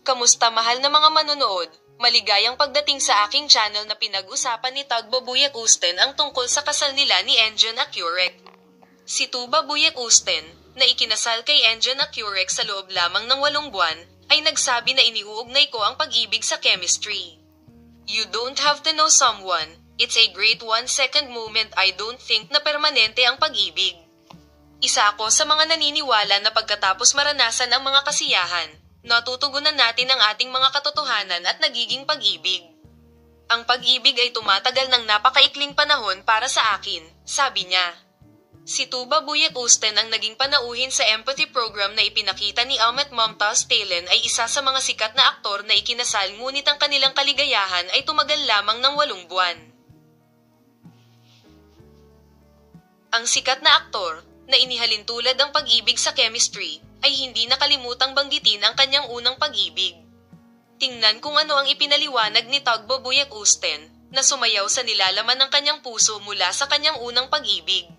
Kamusta mahal na mga manonood? Maligayang pagdating sa aking channel na pinag-usapan ni Tugbo Buyek Usten ang tungkol sa kasal nila ni Enjon Akurek. Si Tuba Buyek Usten, na ikinasal kay Enjon Akurek sa loob lamang ng 8 buwan, ay nagsabi na iniuugnay ko ang pag-ibig sa chemistry. You don't have to know someone, it's a great 1-second moment. I don't think na permanente ang pag-ibig. Isa ako sa mga naniniwala na pagkatapos maranasan ang mga kasiyahan, natutugunan natin ang ating mga katotohanan at nagiging pag-ibig. Ang pag-ibig ay tumatagal ng napakaikling panahon para sa akin, sabi niya. Si Tuba Buyek Usten ang naging panauhin sa empathy program na ipinakita ni Ahmet Mumtaz Taylan ay isa sa mga sikat na aktor na ikinasal, ngunit ang kanilang kaligayahan ay tumagal lamang ng 8 buwan. Ang sikat na aktor, na inihalin tulad ang pag-ibig sa chemistry, ay hindi nakalimutang banggitin ang kanyang unang pag-ibig. Tingnan kung ano ang ipinaliwanag ni Tugbo Buyek Usten, na sumayaw sa nilalaman ng kanyang puso mula sa kanyang unang pag-ibig.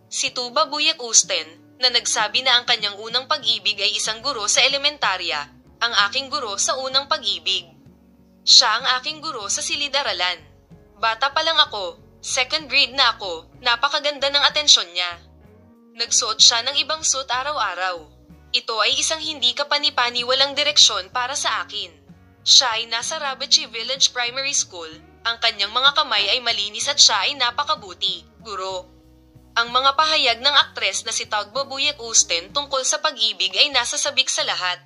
Si Tuba Buyek Usten, na nagsabi na ang kanyang unang pag-ibig ay isang guro sa elementarya, ang aking guro sa unang pag-ibig. Siya ang aking guro sa silid-aralan. Bata pa lang ako, 2nd grade na ako, napakaganda ng atensyon niya. Nagsuot siya ng ibang suit araw-araw. Ito ay isang hindi kapani-pani walang direksyon para sa akin. Siya ay nasa Rabachi Village Primary School, ang kanyang mga kamay ay malinis at siya ay napakabuti, guro. Ang mga pahayag ng aktres na si Tugbo Buyek Usten tungkol sa pag-ibig ay nasa sabik sa lahat.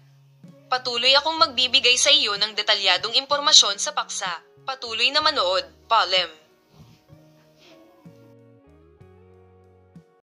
Patuloy akong magbibigay sa iyo ng detalyadong impormasyon sa paksa. Patuloy na manood, Palem.